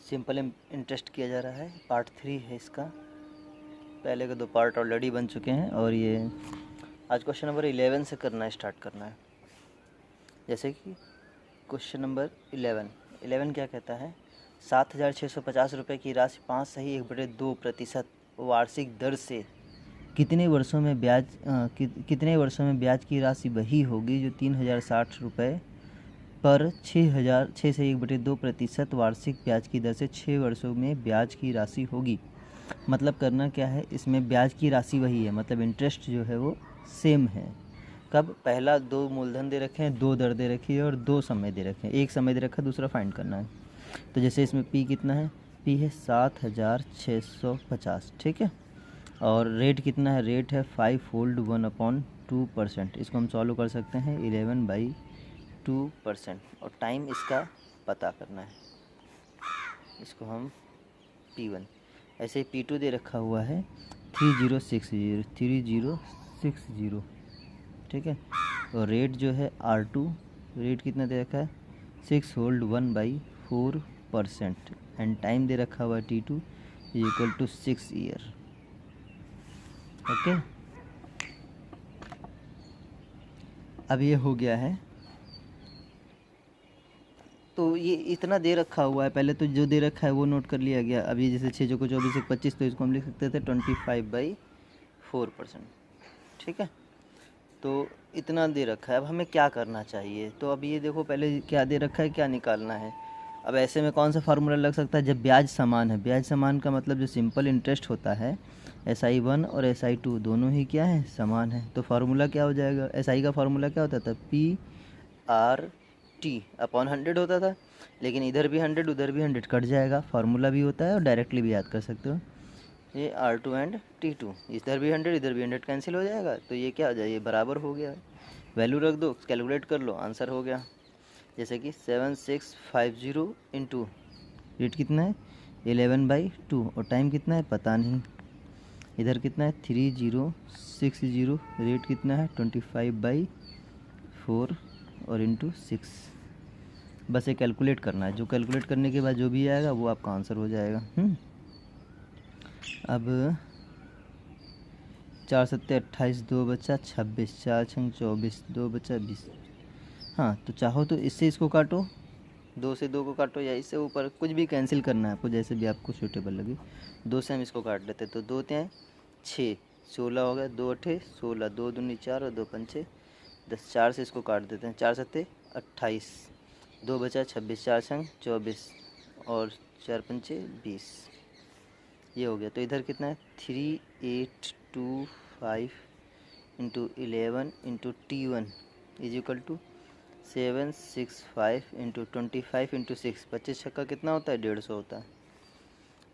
Simple interest किया जा रहा है, पार्ट 3 है इसका। पहले के 2 पार्ट ऑलरेडी बन चुके हैं और ये आज क्वेश्चन नंबर 11 से स्टार्ट करना है। जैसे कि क्वेश्चन नंबर 11 क्या कहता है, 7,650 रुपये की राशि 5 सही 1/2% वार्षिक दर से कितने वर्षों में ब्याज की राशि वही होगी जो 3,060 रुपये पर 6 से 1/2% वार्षिक ब्याज की दर से 6 वर्षों में ब्याज की राशि होगी। मतलब करना क्या है, इसमें ब्याज की राशि वही है, मतलब इंटरेस्ट जो है वो सेम है। कब? पहला 2 मूलधन दे रखे हैं, 2 दर दे रखी है और 2 समय दे रखे हैं। एक समय दे रखा है, दूसरा फाइंड करना है। तो जैसे इसमें पी कितना है, पी है 7,650, ठीक है। और रेट कितना है, रेट है 5 फोल्ड 1/2%। इसको हम सॉल्व कर सकते हैं 11/2%। और टाइम इसका पता करना है, इसको हम P1। ऐसे ही P2 दे रखा हुआ है 3060, ठीक है। और रेट जो है R2, रेट कितना दे रखा है 6 होल्ड 1/4%। एंड टाइम दे रखा हुआ है T2 = 6 ईयर। ओके, अब ये हो गया है। तो ये इतना दे रखा हुआ है, पहले तो जो दे रखा है वो नोट कर लिया गया। अब ये जैसे 6 को 24 1 25, तो इसको हम लिख सकते थे 25/4%, ठीक है। तो इतना दे रखा है। अब हमें क्या करना चाहिए, तो अब ये देखो पहले क्या दे रखा है, क्या निकालना है। अब ऐसे में कौन सा फार्मूला लग सकता है, जब ब्याज समान है। ब्याज समान का मतलब जो सिंपल इंटरेस्ट होता है, SI1 और SI2 दोनों ही क्या है, समान है। तो फार्मूला क्या हो जाएगा, SI का फार्मूला क्या होता था, PRT/100 होता था। लेकिन इधर भी 100 उधर भी 100 कट जाएगा, फार्मूला भी होता है और डायरेक्टली भी याद कर सकते हो। ये R2 एंड T2, इधर भी 100 इधर भी 100 कैंसिल हो जाएगा, तो ये क्या हो जाए, ये बराबर हो गया। वैल्यू रख दो, कैलकुलेट कर लो, आंसर हो गया। जैसे कि 7650 इंटू रेट कितना है 11/2 और टाइम कितना है पता नहीं। इधर कितना है 3060, रेट कितना है 25/4 और इंटू 6। बस ये कैलकुलेट करना है, जो कैलकुलेट करने के बाद जो भी आएगा वो आपका आंसर हो जाएगा। अब 4 सत्ते 28, 2 बचा 26, 4 छंग 24, 2 बचा 20। हाँ, तो चाहो तो इससे इसको काटो, 2 से 2 को काटो, या इससे ऊपर कुछ भी कैंसिल करना है आपको, जैसे भी आपको सूटेबल लगे। 2 से हम इसको काट लेते, तो 2 तियाँ 6, 16 हो गया, 2 अठे 16, 2 दूनी 4 और 2 पंचे 10। 4 से इसको काट देते हैं, 4 सत्ते 28, 2 बचा 26, 4 छंग 24 और 4 पंचे 20। ये हो गया। तो इधर कितना है 3825 into 11 into T1 = 765 into 25 into 6, 25 छक्का कितना होता है 150 होता है,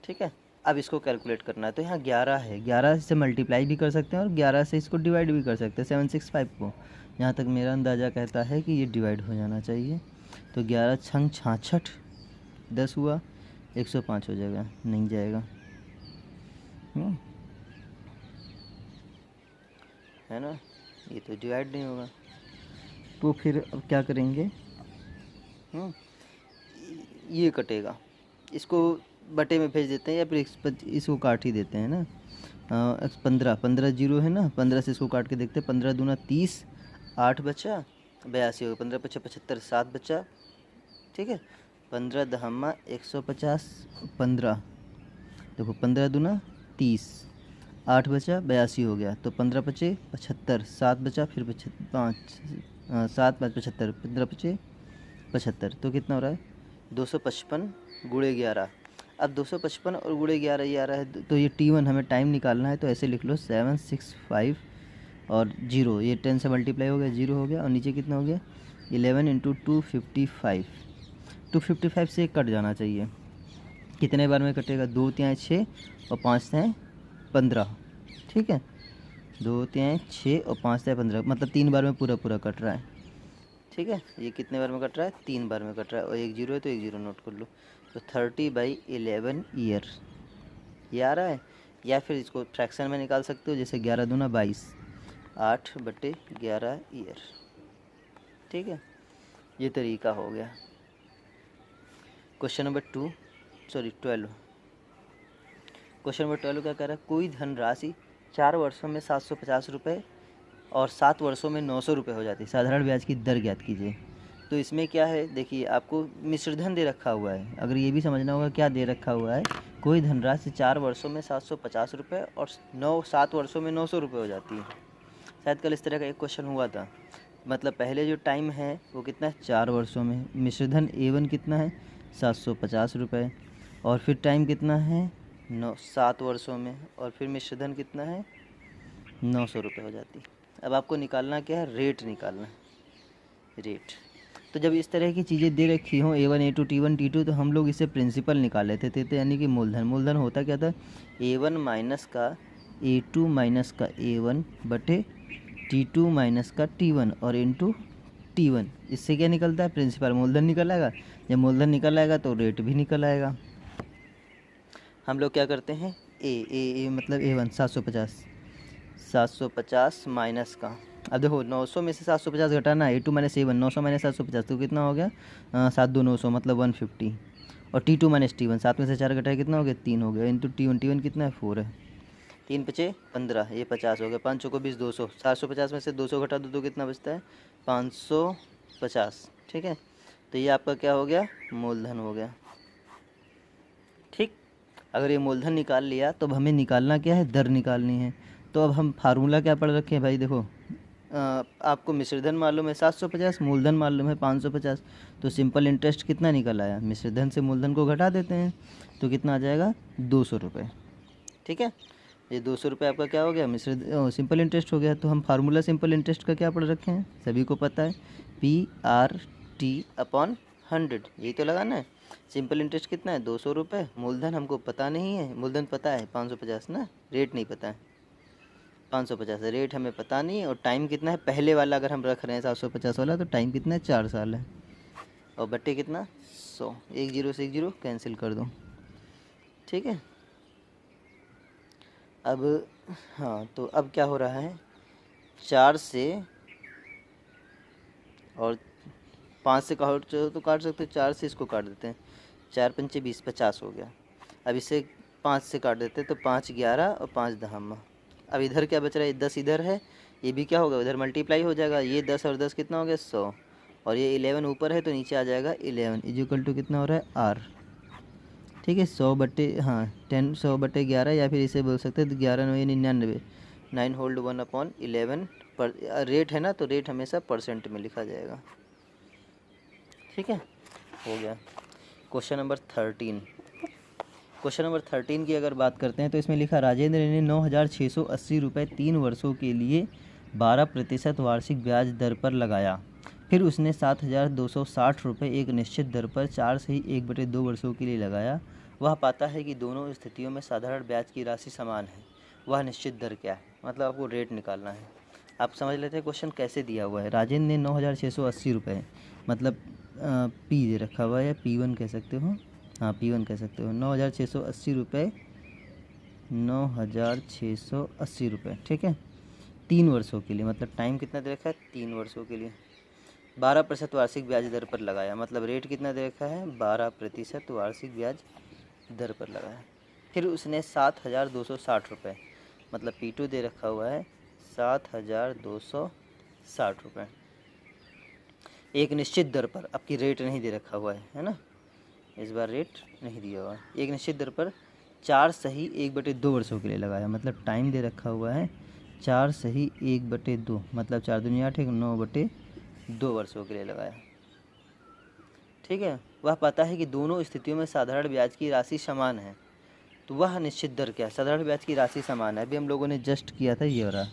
ठीक है। अब इसको कैलकुलेट करना है, तो यहाँ 11 है, 11 से मल्टीप्लाई भी कर सकते हैं और 11 से इसको डिवाइड भी कर सकते हैं 765 को। यहाँ तक मेरा अंदाज़ा कहता है कि ये डिवाइड हो जाना चाहिए। तो 11 छंग 66, 10 हुआ, 105 हो जाएगा, नहीं जाएगा, है ना। ये तो डिवाइड नहीं होगा, तो फिर अब क्या करेंगे, ये कटेगा, इसको बटे में भेज देते हैं या फिर इसको काट ही देते हैं ना। 15 जीरो है ना, 15 से इसको काट के देखते हैं, 15 दूना 30, 8 बचा 82 हो गया, 15 पचा 75, 7 बचा, ठीक है। 15 दहम्मा 150, 15 देखो 15 दूना 30, 8 बचा 82 हो गया, तो 15 पचे 75, 7 बचा फिर 5, 7 5 75, 15 पचे 75, तो कितना हो रहा है 255 गुणे 11। अब 255 और गुणे 11 ये आ रहा है, तो ये T1 हमें टाइम निकालना है, तो ऐसे लिख लो 765 और 0, ये 10 से मल्टीप्लाई हो गया 0 हो गया, और नीचे कितना हो गया 11 इंटू 255। 255 से कट जाना चाहिए, कितने बार में कटेगा, 2 तिहाई 6 और 5 तिहाई 15, ठीक है। 2 तिहाई 6 और 5 तिहाई 15, मतलब 3 बार में पूरा पूरा कट रहा है, ठीक है। ये कितने बार में कट रहा है, 3 बार में कट रहा है, और एक जीरो है तो एक जीरो नोट कर लो। तो 30/11 ईयर ये आ रहा है। या फिर इसको फ्रैक्शन में निकाल सकते हो, जैसे 11 दूना 22, 8/11 ईयर, ठीक है। ये तरीका हो गया। Question number 12। क्वेश्चन नंबर 12 क्या कह रहा है, कोई धनराशि 4 वर्षों में 750 रुपये और 7 वर्षों में 900 रुपये हो जाती है, साधारण ब्याज की दर ज्ञात कीजिए। तो इसमें क्या है, देखिए आपको मिश्रधन दे रखा हुआ है, अगर ये भी समझना होगा क्या दे रखा हुआ है, कोई धनराशि 4 वर्षों में 750 रुपये और 7 वर्षों में 900 रुपये हो जाती है। शायद कल इस तरह का एक क्वेश्चन हुआ था। मतलब पहले जो टाइम है वो कितना है, 4 वर्षों में, मिश्रधन A1 कितना है 750 रुपये, और फिर टाइम कितना है 7 वर्षों में, और फिर मिश्रधन कितना है 900 रुपये हो जाती है। अब आपको निकालना क्या है, रेट निकालना है, रेट। तो जब इस तरह की चीज़ें दे रखी हों A1 A2 T1 T2, तो हम लोग इसे प्रिंसिपल निकाल लेते थे, तो यानी कि मूलधन होता क्या था, A1 माइनस का A2 माइनस का A1 बटे T2 माइनस का T1 और इंटू T1। इससे क्या निकलता है, प्रिंसिपल मूलधन निकल आएगा। जब मूलधन निकल आएगा तो रेट भी निकल आएगा। हम लोग क्या करते हैं, ए मतलब A1 750 माइनस का, अब देखो 900 में से 750 घटाना, A2 माइनस A1, 900 माइनस 750 तो कितना हो गया 7 2 900 मतलब 150, और T2 माइनस T1, 7 में से 4 घटाए कितना हो गया 3 हो गया, इंटू T1 कितना है 4 है, 3 पचे 15, ये 50 हो गया, 5 चौको 20 200, 750 में से 200 घटा दो तो कितना बचता है 550। ठीक है, तो ये आपका क्या हो गया, मूलधन हो गया। ठीक, अगर ये मूलधन निकाल लिया तो अब हमें निकालना क्या है, दर निकालनी है। तो अब हम फार्मूला क्या पढ़ रखे हैं भाई, देखो आपको मिश्रधन मालूम है 750, मूलधन मालूम है 550, तो सिंपल इंटरेस्ट कितना निकल आया, मिश्रधन से मूलधन को घटा देते हैं तो कितना आ जाएगा 200 रुपये। ठीक है, ये 200 रुपये आपका क्या हो गया, सिंपल इंटरेस्ट हो गया। तो हम फार्मूला सिंपल इंटरेस्ट का क्या पढ़ रखे हैं, सभी को पता है, PRT/100, यही तो लगाना है। सिंपल इंटरेस्ट कितना है 200 रुपये, मूलधन हमको पता नहीं है, मूलधन पता है 550 ना, रेट नहीं पता है, 550 है, रेट हमें पता नहीं है, और टाइम कितना है पहले वाला अगर हम रख रहे हैं 750 वाला, तो टाइम कितना है 4 साल है, और बट्टे कितना 100, 1 0 से 1 0 कैंसिल कर दो। ठीक है, अब हाँ, तो अब क्या हो रहा है, 4 से और 5 से काट तो काट सकते हो, 4 से इसको काट देते हैं, 4 पंचे 20 50 हो गया। अब इसे 5 से काट देते हैं तो 5 11 और 5 10। अब इधर क्या बच रहा है, 10 इधर है, ये भी क्या होगा उधर मल्टीप्लाई हो जाएगा, ये 10 और 10 कितना हो गया 100, और ये 11 ऊपर है तो नीचे आ जाएगा 11 इक्वल टू कितना हो रहा है R। ठीक है, 100 बटे 100 बटे 11, या फिर इसे बोल सकते हैं 11 9 99, 9 होल्ड 1/11 पर, रेट है ना तो रेट हमेशा परसेंट में लिखा जाएगा। ठीक है, हो गया। Question number 13। क्वेश्चन नंबर 13 की अगर बात करते हैं तो इसमें लिखा, राजेंद्र ने 9,680 रुपये 3 वर्षों के लिए 12% वार्षिक ब्याज दर पर लगाया। फिर उसने 7,260 रुपये एक निश्चित दर पर 4 से ही 1/2 वर्षों के लिए लगाया। वह पाता है कि दोनों स्थितियों में साधारण ब्याज की राशि समान है, वह निश्चित दर क्या है, मतलब आपको रेट निकालना है। आप समझ लेते हैं क्वेश्चन कैसे दिया हुआ है। राजेंद्र ने 9,680 रुपये, मतलब पी दे रखा हुआ है, या P1 कह सकते हो, हाँ P1 कह सकते हो, 9,680 रुपये, 9,680 रुपये। ठीक है, 3 वर्षों के लिए, मतलब टाइम कितना दे रखा है 3 वर्षों के लिए, 12% वार्षिक ब्याज दर पर लगाया, मतलब रेट कितना दे रखा है 12% वार्षिक ब्याज दर पर लगाया। फिर उसने 7,260 रुपये, मतलब P2 दे रखा हुआ है 7,260 रुपये एक निश्चित दर पर, आपकी रेट नहीं दे रखा हुआ है ना, इस बार रेट नहीं दिया हुआ है, एक निश्चित दर पर 4 सही 1/2 वर्षों के लिए लगाया, मतलब टाइम दे रखा हुआ है 4 सही 1/2, मतलब 4 दूनी 8 9/2 वर्षों के लिए लगाया। ठीक है, वह पाता है कि दोनों स्थितियों में साधारण ब्याज की राशि समान है, तो वह निश्चित दर क्या है, साधारण ब्याज की राशि समान है, अभी हम लोगों ने जस्ट किया था ये वाला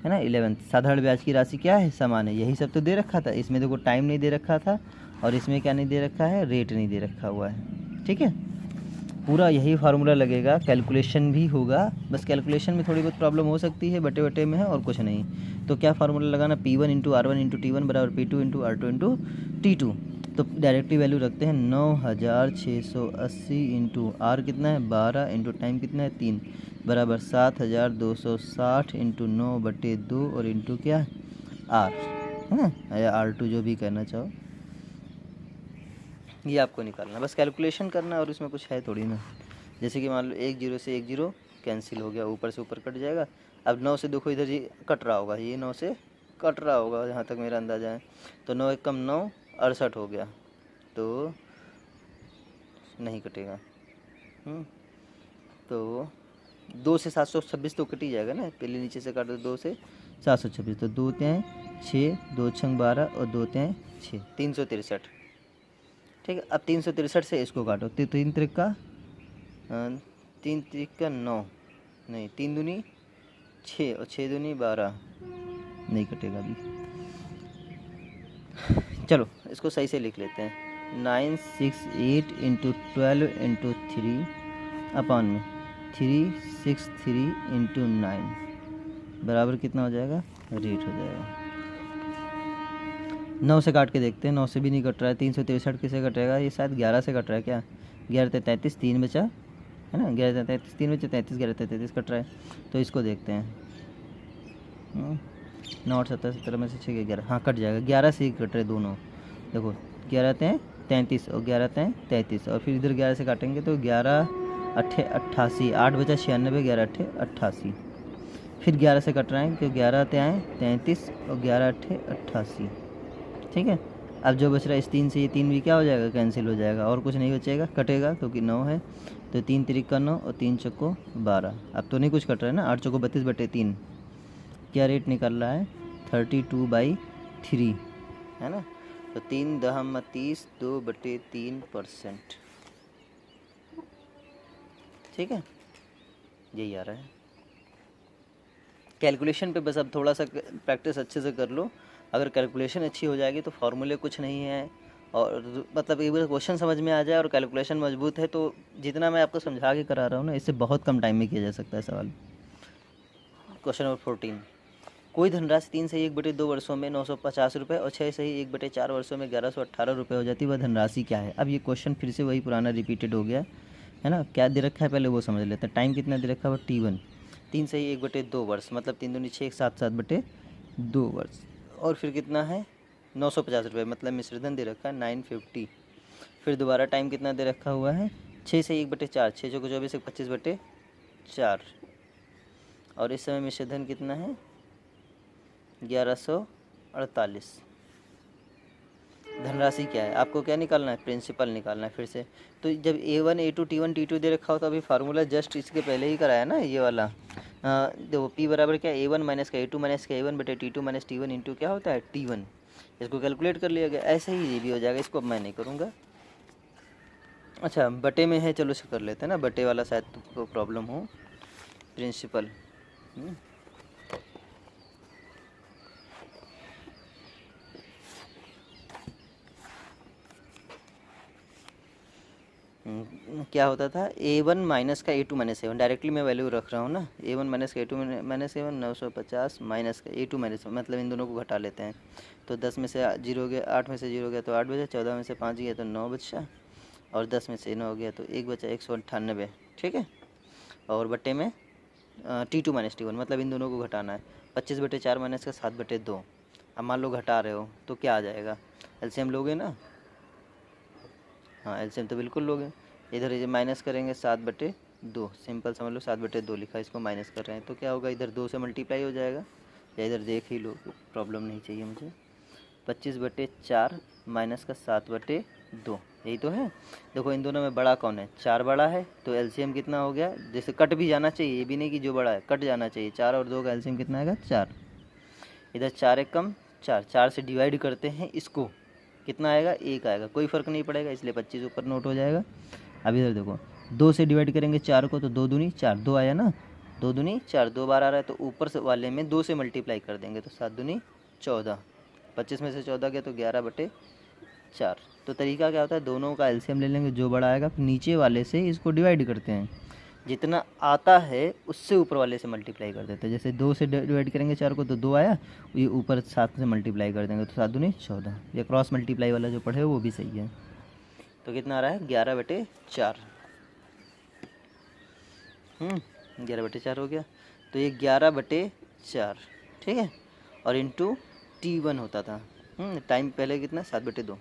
है ना 11, साधारण ब्याज की राशि क्या है समान है, यही सब तो दे रखा था। इसमें देखो टाइम नहीं दे रखा था, और इसमें क्या नहीं दे रखा है, रेट नहीं दे रखा हुआ है। ठीक है, पूरा यही फार्मूला लगेगा, कैलकुलेशन भी होगा, बस कैलकुलेशन में थोड़ी बहुत प्रॉब्लम हो सकती है, बटे बटे में है और कुछ नहीं। तो क्या फार्मूला लगाना, P1 into R1 into T1 बराबर P2 into R2 into T2। तो डायरेक्टली वैल्यू रखते हैं, 9,680 इंटू R कितना है 12 इंटू टाइम कितना है 3 बराबर 7,260 इंटू 9/2 और इंटू क्या R है ना, या R2 जो भी कहना चाहो। ये आपको निकालना, बस कैलकुलेशन करना और उसमें कुछ है थोड़ी ना। जैसे कि मान लो 1 0 से 1 0 कैंसिल हो गया, ऊपर से ऊपर कट जाएगा। अब 9 से देखो इधर ये कट रहा होगा, ये 9 से कट रहा होगा जहाँ तक मेरा अंदाज़ा है। तो 9 1 कम 9 68 हो गया, तो नहीं कटेगा। तो 2 से 726 तो कट ही जाएगा ना, पहले नीचे से काट दो 2 से 726, तो 2 त्याएँ 6, 2 छंग 12 और 2 त्याएँ 6, 363। ठीक है, अब 363 से इसको काटो, तो 3 त्रिका 9, नहीं 3 दूनी 6 और 6 दूनी 12, नहीं कटेगा अभी। चलो इसको सही से लिख लेते हैं। 968 इंटू 12 इंटू 3 अपॉन में 363 इंटू 9 बराबर कितना हो जाएगा, रेट हो जाएगा। 9 से काट के देखते हैं, 9 से भी नहीं कट रहा है। 363 किसे कटेगा, ये शायद 11 से कट रहा है क्या। 11 33 3 बचा है ना, 11 33 3 बचा, 33 11 33 कट रहा है। तो इसको देखते हैं, 9 8 17 17 में से 6 11, हाँ कट जाएगा। 11 से ही कट रहे दोनों, देखो 11 तय 33 और 11 तय 33, और फिर इधर 11 से काटेंगे तो 11 8 88, 8 बचा 96, 11 8 88, फिर 11 से कट रहे हैं क्योंकि 11 तय 33 और 11 8 88। ठीक है, अब जो बच रहा है इस 3 से ये 3 भी क्या हो जाएगा, कैंसिल हो जाएगा, और कुछ नहीं बचेगा, कटेगा क्योंकि 9 है। तो 3 तिरिका 9 और 3 चौको 12, अब तो नहीं कुछ कट रहा है ना। 8 चौको 32/3, क्या रेट निकल रहा है 32/3 है ना। तो 3 दहम 30 2/3%। ठीक है, यही आ रहा है कैलकुलेशन पे। बस अब थोड़ा सा प्रैक्टिस अच्छे से कर लो, अगर कैलकुलेशन अच्छी हो जाएगी तो फॉर्मूले कुछ नहीं है, और मतलब एक बार क्वेश्चन समझ में आ जाए और कैलकुलेशन मजबूत है तो जितना मैं आपको समझा के करा रहा हूँ ना, इससे बहुत कम टाइम में किया जा सकता है सवाल। क्वेश्चन नंबर 14, कोई धनराशि 3 से 1/2 वर्षों में 950 रुपये और 6 से 1/4 वर्षों में 1118 रुपये हो जाती है, वह धनराशि क्या है। अब ये क्वेश्चन फिर से वही पुराना रिपीटेड हो गया है ना। क्या दे रखा है पहले वो समझ लेते हैं। टाइम कितना दे रखा है, T1, 3 से 1/2 वर्ष, मतलब 3 दूनी 6 7 7/2 वर्ष, और फिर कितना है 950 रुपये, मतलब मिश्रधन दे रखा है 950। फिर दोबारा टाइम कितना दे रखा हुआ है 6 से 1/4, 6 चौको 24 25/4, और इस समय मिश्रधन कितना है 1148। धनराशि क्या है, आपको क्या निकालना है, प्रिंसिपल निकालना है फिर से। तो जब A1 A2 T1 T2 दे रखा हो तो अभी फार्मूला जस्ट इसके पहले ही कराया ना ये वाला। देखो P बराबर क्या, A1 माइनस का A2 माइनस का A1 बटे T2 माइनस T1 इंटू क्या होता है T1। इसको कैलकुलेट कर लिया गया, ऐसे ही ये भी हो जाएगा। इसको अब मैं नहीं करूँगा। अच्छा बटे में है, चलो इसे कर लेते हैं ना, बटे वाला शायद तुमको प्रॉब्लम हो। प्रिंसिपल क्या होता था, A1 माइनस का A2 माइनस A1, डायरेक्टली मैं वैल्यू रख रहा हूँ ना। A1 माइनस का A2 माइनस A1 950 माइनस का A2 माइनस, मतलब इन दोनों को घटा लेते हैं। तो 10 में से 0 गया, 8 में से 0 गया तो 8 बचा, 14 में से 5 गया तो 9 बचा, और 10 में से 9 गया तो 1 बचा, 198। ठीक है, और बट्टे में T2 माइनस T1, मतलब इन दोनों को घटाना है। 25/4 माइनस का 7/2। अब मान लो घटा रहे हो तो क्या आ जाएगा, एलसीएम लोगे ना, हाँ एलसीएम तो बिल्कुल लोगे। इधर ये माइनस करेंगे 7/2, सिंपल समझ लो 7/2 लिखा, इसको माइनस कर रहे हैं तो क्या होगा, इधर 2 से मल्टीप्लाई हो जाएगा, या इधर देख ही लो, प्रॉब्लम नहीं चाहिए मुझे। 25/4 माइनस का 7/2, यही तो है। देखो इन दोनों में बड़ा कौन है, 4 बड़ा है, तो एलसीएम कितना हो गया, जैसे कट भी जाना चाहिए, ये भी नहीं कि जो बड़ा है कट जाना चाहिए। 4 और 2 का एलसीएम कितना आएगा 4, इधर 4 1 कम 4, 4 से डिवाइड करते हैं इसको, कितना आएगा 1 आएगा, कोई फ़र्क नहीं पड़ेगा, इसलिए 25 ऊपर नोट हो जाएगा। अब इधर देखो 2 से डिवाइड करेंगे 4 को, तो 2 दूनी 4, 2 आया ना, 2 दूनी 4, 2 बार आ रहा है, तो ऊपर से वाले में 2 से मल्टीप्लाई कर देंगे, तो 7 दूनी 14, 25 में से 14 गया तो 11/4। तो तरीका क्या होता है, दोनों का एलसीएम ले लेंगे, जो बड़ा आएगा फिर नीचे वाले से इसको डिवाइड करते हैं, जितना आता है उससे ऊपर वाले से मल्टीप्लाई कर देते हैं। जैसे 2 से डिवाइड करेंगे 4 को तो 2 आया, ये ऊपर 7 से मल्टीप्लाई कर देंगे तो 7 दूनी 14। ये क्रॉस मल्टीप्लाई वाला जो पढ़े वो भी सही है। तो कितना आ रहा है 11/4, 11/4 हो गया। तो ये 11/4, ठीक है, और इंटू T1 होता था। टाइम पहले कितना 7/2,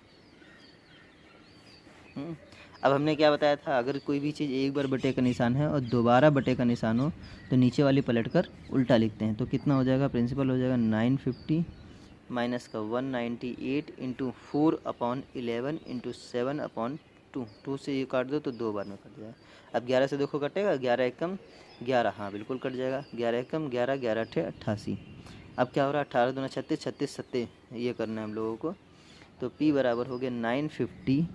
अब हमने क्या बताया था, अगर कोई भी चीज़ एक बार बटे का निशान है और दोबारा बटे का निशान हो तो नीचे वाली पलट कर उल्टा लिखते हैं। तो कितना हो जाएगा, प्रिंसिपल हो जाएगा 950 माइनस का 198 इंटू 4/11 इंटू 7/2। 2 से ये काट दो तो 2 बार में कट जाएगा। अब 11 से देखो कटेगा, 11 एकम 11, हाँ बिल्कुल कट जाएगा। 11 एकम 11, 11 अठे 88। अब क्या हो रहा है, 18 दूना 36, 36 सत्ते ये करना है हम लोगों को। तो P बराबर हो गया 950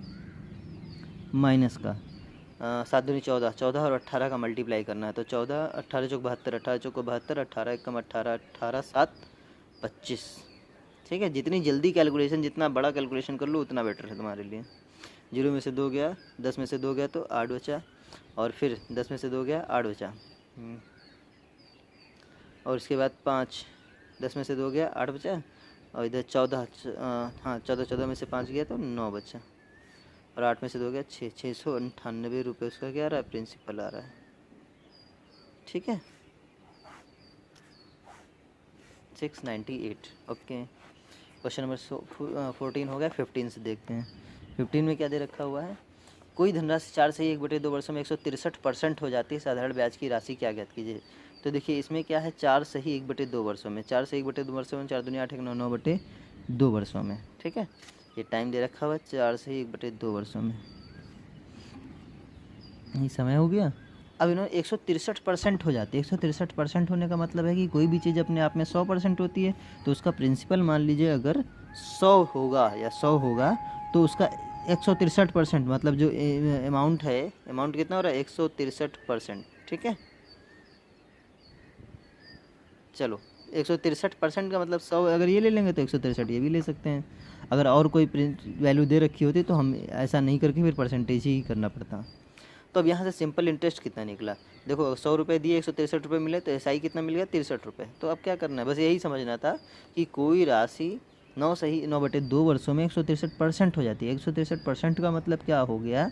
माइनस का 7 दूनी 14, 14 और 18 का मल्टीप्लाई करना है। तो 14, 18 चौक 72, 18 चौक 72, 18 एकम 18, 18 7 25। ठीक है, जितनी जल्दी कैलकुलेशन, जितना बड़ा कैलकुलेशन कर लो उतना बेटर है तुम्हारे लिए। 0 में से 2 गया, 10 में से 2 गया तो 8 बचा, और फिर 10 में से 2 गया 8 बचा, और उसके बाद 5, 10 में से 2 गया 8 बचा, और इधर 14, हाँ 14 में से 5 गया तो 9 बचा, और 8 में से 2 गया 6, 698 रुपये उसका क्या आ रहा है, प्रिंसिपल आ रहा है। ठीक है, 698। ओके, क्वेश्चन नंबर 14 हो गया। 15 से देखते हैं। 15 में क्या दे रखा हुआ है, कोई धनराशि 4 से 1/2 वर्षों में 163% हो जाती है, साधारण ब्याज की राशि क्या ज्ञात कीजिए। तो देखिए इसमें क्या है, 4 से ही 1/2 वर्षों में, 4 से 1/2 वर्षों में, 4 दूनी 8, 9, 9/2 वर्षों में। ठीक है, ये टाइम दे रखा हुआ है 4 से ही 1/2 वर्षों में। ये समय हो गया। अब इन्होंने 163% हो जाती है। 163% होने का मतलब है कि कोई भी चीज़ अपने आप में 100% होती है, तो उसका प्रिंसिपल मान लीजिए अगर 100 होगा या 100 होगा तो उसका 163% मतलब जो अमाउंट है, अमाउंट कितना हो रहा है, 163%। ठीक है, चलो 163% का मतलब 100 अगर ये ले लेंगे तो 163 ये भी ले सकते हैं। अगर और कोई वैल्यू दे रखी होती तो हम ऐसा नहीं करके फिर परसेंटेज ही करना पड़ता। तो अब यहाँ से सिंपल इंटरेस्ट कितना निकला, देखो 100 रुपये दिए, 163 रुपये मिले, तो SI कितना मिल गया, 63 रुपये। तो अब क्या करना है, बस यही समझना था कि कोई राशि 9/2 वर्षों में 163% हो जाती है। 163% का मतलब क्या हो गया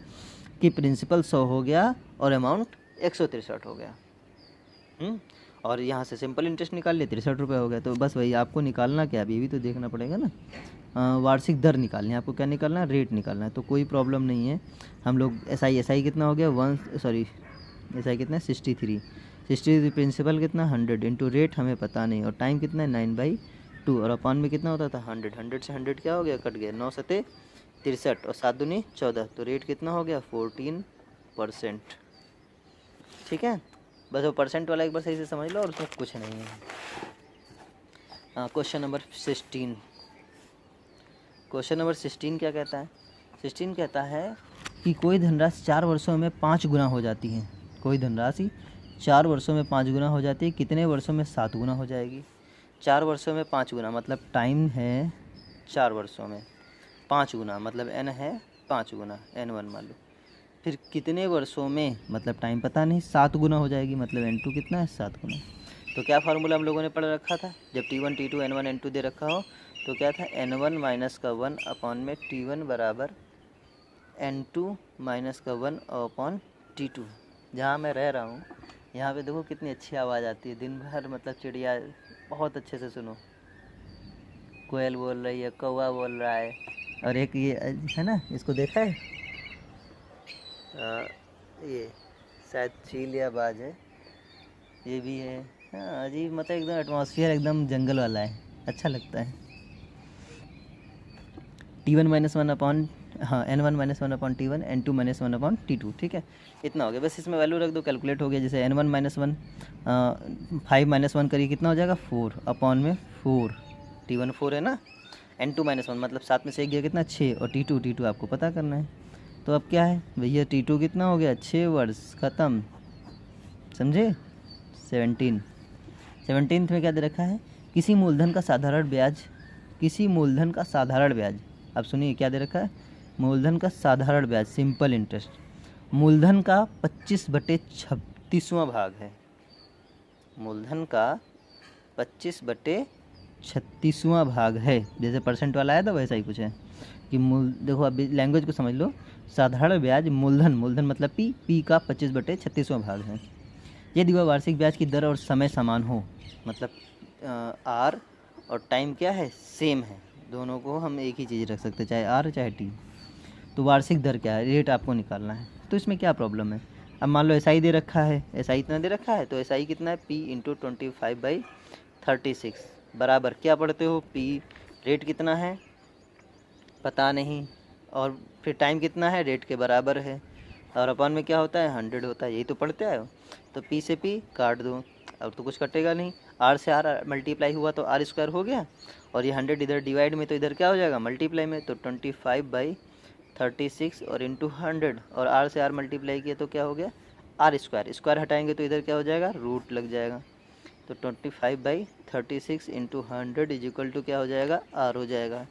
कि प्रिंसिपल 100 हो गया और अमाउंट 163 हो गया। और यहाँ से सिंपल इंटरेस्ट निकाल लिए, 63 रुपये हो गया। तो बस वही आपको निकालना क्या, अभी भी तो देखना पड़ेगा ना, वार्षिक दर निकालनी है आपको, क्या निकालना है, रेट निकालना है। तो कोई प्रॉब्लम नहीं है, हम लोग SI कितना हो गया, SI कितना है, 63 प्रिंसिपल कितना 100 इंटू रेट हमें पता नहीं, और टाइम कितना है 9/2, और अपॉन में कितना होता था 100, 100 से 100 क्या हो गया, कट गया, 9 सते 63 और 7 दूनी 14, तो रेट कितना हो गया 14%। ठीक है, बस वो परसेंट वाला एक बार सही से समझ लो, और उसमें कुछ नहीं है। Question number 16। क्वेश्चन नंबर 16 क्या कहता है, 16 कहता है कि कोई धनराशि 4 वर्षों में 5 गुना हो जाती है। कोई धनराशि 4 वर्षों में 5 गुना हो जाती है, कितने वर्षों में 7 गुना हो जाएगी। 4 वर्षों में 5 गुना मतलब टाइम है 4 वर्षों में 5 गुना, मतलब n है 5 गुना, N1 मान लो। फिर कितने वर्षों में, मतलब टाइम पता नहीं, 7 गुना हो जाएगी, मतलब N2 कितना है 7 गुना। तो क्या फार्मूला हम लोगों ने पढ़ रखा था, जब T1 T2 N1 N2 दे रखा हो तो क्या था, N1 माइनस का 1 अपॉन में T1 बराबर N2 माइनस का 1 अपॉन T2। जहाँ मैं रह रहा हूँ यहाँ पे देखो कितनी अच्छी आवाज़ आती है दिन भर, मतलब चिड़िया बहुत अच्छे से सुनो, कोयल बोल रही है, कौवा बोल रहा है, और एक ये है ना, इसको देखा है, ये शायद चील या बाज है, ये भी है। हाँ अजीब, मतलब एकदम एटमॉस्फेयर एकदम जंगल वाला है, अच्छा लगता है। T1 माइनस 1 अपॉन, हाँ N1 minus 1 upon T1, N2 minus 1 upon T2। ठीक है, इतना हो गया, बस इसमें वैल्यू रख दो, कैलकुलेट हो गया। जैसे N1 माइनस 1 5 माइनस 1 करिए कितना हो जाएगा 4 अपॉन में 4, T1 4 है ना, N2 माइनस 1 मतलब 7 में से 1 गया कितना 6, और T2 आपको पता करना है। तो अब क्या है भैया, T2 कितना हो गया 6 वर्ष ख़त्म, समझे। 17 में क्या दे रखा है, किसी मूलधन का साधारण ब्याज, अब सुनिए क्या दे रखा है, मूलधन का साधारण ब्याज, सिंपल इंटरेस्ट, मूलधन का 25/36वां भाग है। मूलधन का 25/36वां भाग है। जैसे परसेंट वाला आया था वैसा ही कुछ है कि देखो अभी लैंग्वेज को समझ लो, साधारण ब्याज मूलधन मतलब पी का 25/36वां भाग है। यदि वह वार्षिक ब्याज की दर और समय समान हो, मतलब आर और टाइम क्या है, सेम है, दोनों को हम एक ही चीज़ रख सकते हैं, चाहे आर चाहे टी। तो वार्षिक दर क्या है, रेट आपको निकालना है। तो इसमें क्या प्रॉब्लम है, अब मान लो SI दे रखा है, SI इतना दे रखा है, तो SI कितना है, P इंटू 25/36 बराबर क्या पढ़ते हो, P रेट कितना है पता नहीं, और फिर टाइम कितना है रेट के बराबर है, और अपन में क्या होता है 100 होता है, यही तो पढ़ते आए हो। तो P से P काट दो, अब तो कुछ कटेगा नहीं, R से R मल्टीप्लाई हुआ तो R² हो गया, और ये 100 इधर डिवाइड में तो इधर क्या हो जाएगा मल्टीप्लाई में, तो 25/36 और इंटू 100, और R से R मल्टीप्लाई किया तो क्या हो गया R², स्क्वायर हटाएंगे तो इधर क्या हो जाएगा रूट लग जाएगा, तो 25/36 इंटू 100 इज इक्वल टू क्या हो जाएगा R हो जाएगा।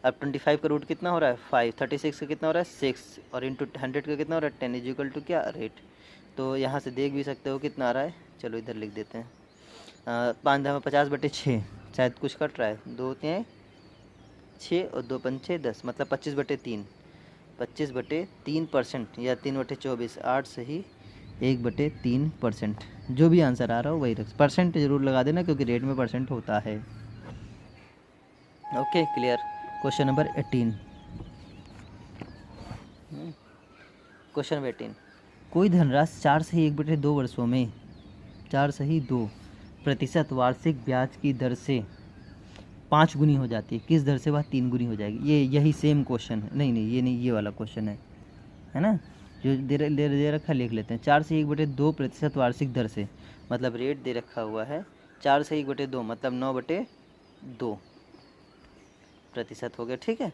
अब 25 का रूट कितना हो रहा है 5, 36 का कितना हो रहा है 6, और इंटू 100 का कितना हो रहा है 10 इज इक्वल टू क्या रेट। तो यहाँ से देख भी सकते हो कितना आ रहा है, चलो इधर लिख देते हैं 50/6, शायद कुछ कट रहा है, 2 3 6 और 2 5 6 10, मतलब 25/3, 25/3% या 3/24, 8 सही 1/3%। जो भी आंसर आ रहा हो वही रख, परसेंट जरूर लगा देना क्योंकि रेट में परसेंट होता है। Okay clear. Question number 18, question number 18, कोई धनराशि 4 से 1/2 वर्षों में 4.2% वार्षिक ब्याज की दर से 5 गुनी हो जाती है, किस दर से वह 3 गुनी हो जाएगी। यही सेम क्वेश्चन है, नहीं ये नहीं, ये वाला क्वेश्चन है ना, जो दे रखा लिख लेते हैं। 4 से 1/2% वार्षिक दर से, मतलब रेट दे रखा हुआ है 4 से 1/2 मतलब 9/2% हो गया, ठीक है।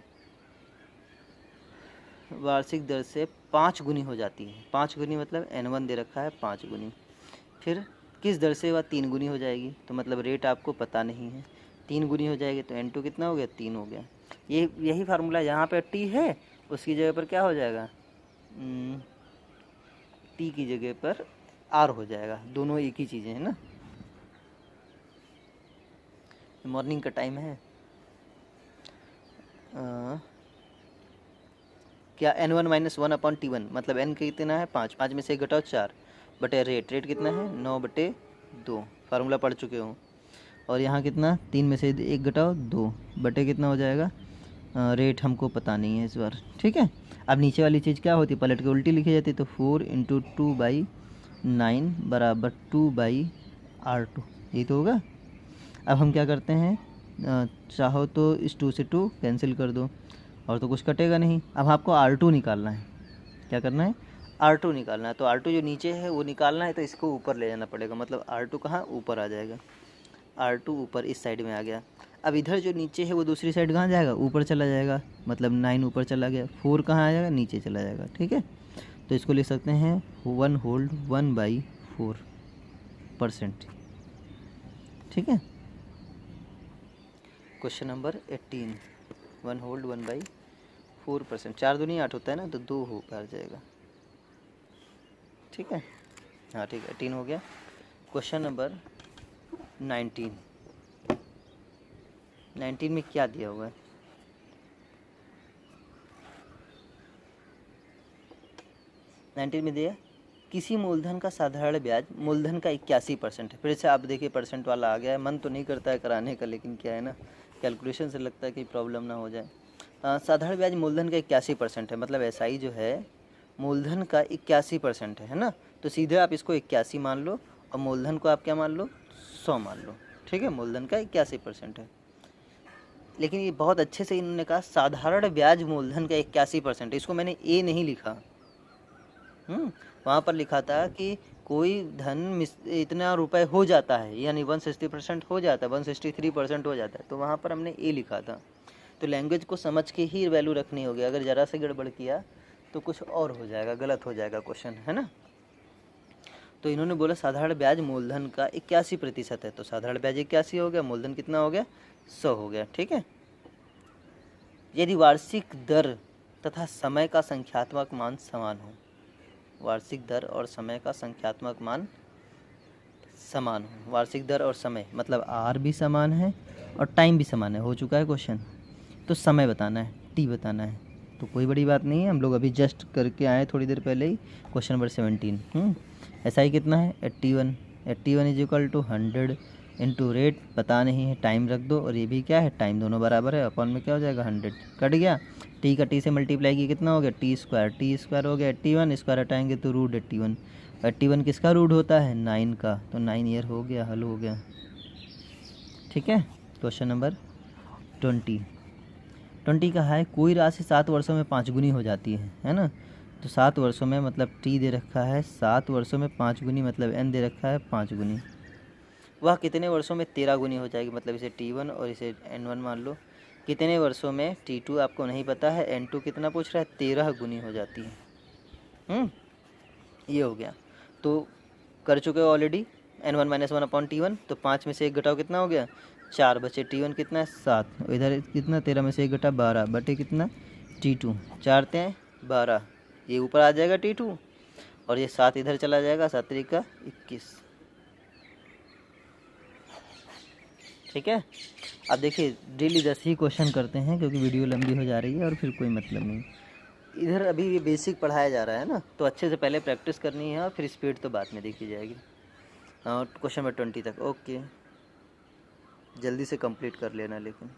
वार्षिक दर से 5 गुनी हो जाती है, 5 गुनी मतलब N1 दे रखा है 5 गुनी, फिर किस दर से वह 3 गुनी हो जाएगी, तो मतलब रेट आपको पता नहीं है, 3 गुनी हो जाएगी तो N2 कितना हो गया 3 हो गया। यही फार्मूला यहाँ पे T है, उसकी जगह पर क्या हो जाएगा T की जगह पर R हो जाएगा, दोनों एक ही चीज़ें हैं ना। मॉर्निंग का टाइम है, क्या N1 - 1/T1 मतलब N कितना है 5, 5 में से 1 घटाओ 4 बटे रेट कितना है 9/2, फार्मूला पढ़ चुके हो। और यहाँ कितना 3 में से 1 घटाओ 2 बटे कितना हो जाएगा रेट हमको पता नहीं है इस बार, ठीक है। अब नीचे वाली चीज़ क्या होती है, पलट के उल्टी लिखी जाती है, तो 4 × 2/9 बराबर 2/R2, यही तो होगा। अब हम क्या करते हैं, चाहो तो इस 2 से 2 कैंसिल कर दो, और तो कुछ कटेगा नहीं। अब आपको R2 निकालना है, क्या करना है R2 निकालना है, तो R2 जो नीचे है वो निकालना है, तो इसको ऊपर ले जाना पड़ेगा, मतलब R2 कहाँ ऊपर आ जाएगा, R2 ऊपर इस साइड में आ गया। अब इधर जो नीचे है वो दूसरी साइड कहाँ जाएगा, ऊपर चला जाएगा, मतलब 9 ऊपर चला गया, 4 कहाँ आ जाएगा नीचे चला जाएगा, ठीक है। तो इसको लिख सकते हैं 1/4%, ठीक है। क्वेश्चन नंबर 18, 1/4%, 4 दूनी 8 होता है ना, तो 2 हो आ जाएगा, ठीक है। हाँ ठीक है 18 हो गया। क्वेश्चन नंबर 19, 19 में क्या दिया हुआ है, 19 में दिया किसी मूलधन का साधारण ब्याज मूलधन का 81% है। फिर से आप देखिए परसेंट वाला आ गया है, मन तो नहीं करता है कराने का, लेकिन क्या है ना कैलकुलेशन से लगता है कि प्रॉब्लम ना हो जाए। साधारण ब्याज मूलधन का 81% है, मतलब SI जो है मूलधन का 81% है ना, तो सीधे आप इसको 81 मान लो और मूलधन को आप क्या मान लो 100 मान लो, ठीक है। मूलधन का 81% है, लेकिन ये बहुत अच्छे से इन्होंने कहा साधारण ब्याज मूलधन का 81%, इसको मैंने A नहीं लिखा, वहाँ पर लिखा था कि कोई धन इतना रुपए हो जाता है, यानी 160% हो जाता है, 163% हो जाता है, तो वहाँ पर हमने A लिखा था। तो लैंग्वेज को समझ के ही वैल्यू रखनी होगी, अगर ज़रा से गड़बड़ किया तो कुछ और हो जाएगा, गलत हो जाएगा क्वेश्चन, है ना। तो इन्होंने बोला साधारण ब्याज मूलधन का 81% है, तो साधारण ब्याज 81 हो गया, मूलधन कितना हो गया 100 हो गया, ठीक है। यदि वार्षिक दर तथा समय का संख्यात्मक मान समान हो, वार्षिक दर और समय का संख्यात्मक मान समान हो, वार्षिक दर और समय मतलब R भी समान है और टाइम भी समान है, हो चुका है क्वेश्चन, तो समय बताना है, T बताना है, तो कोई बड़ी बात नहीं है, हम लोग अभी जस्ट करके आए थोड़ी देर पहले ही। क्वेश्चन नंबर 17, SI कितना है 81, 81 = 100 इनटू रेट पता नहीं है, टाइम रख दो, और ये भी क्या है टाइम, दोनों बराबर है, अपॉन में क्या हो जाएगा 100 कट गया। टी का टी से मल्टीप्लाई किया कितना हो गया टी स्क्वायर हो गया 81, स्क्वायर हटाएंगे तो रूट 81, 81 किसका रूट होता है 9 का, तो 9 ईयर हो गया, हल हो गया। ठीक है, क्वेश्चन नंबर 20 का है कोई राशि 7 वर्षों में 5 गुनी हो जाती है ना। तो 7 वर्षों में मतलब टी दे रखा है 7 वर्षों में 5 गुनी, मतलब एन दे रखा है 5 गुनी, वह कितने वर्षों में 13 गुनी हो जाएगी, मतलब इसे T1 और इसे N1 मान लो। कितने वर्षों में T2 आपको नहीं पता है, N2 कितना पूछ रहा है 13 गुनी हो जाती है। ये हो गया, तो कर चुके हो ऑलरेडी N1 - 1 अपॉन T1, तो 5 में से 1 घटाओ कितना हो गया 4 बचे, T1 कितना है 7, इधर कितना 13 में से 1 घटा 12 बटे कितना T2, 4 हैं 12, ये ऊपर आ जाएगा T2 और ये 7 इधर चला जाएगा, 7 3 का 21। ठीक है, अब देखिए डेली 10 ही क्वेश्चन करते हैं क्योंकि वीडियो लंबी हो जा रही है और फिर कोई मतलब नहीं। इधर अभी ये बेसिक पढ़ाया जा रहा है ना, तो अच्छे से पहले प्रैक्टिस करनी है और फिर स्पीड तो बाद में देखी जाएगी। और क्वेश्चन नंबर 20 तक ओके, जल्दी से कंप्लीट कर लेना लेकिन।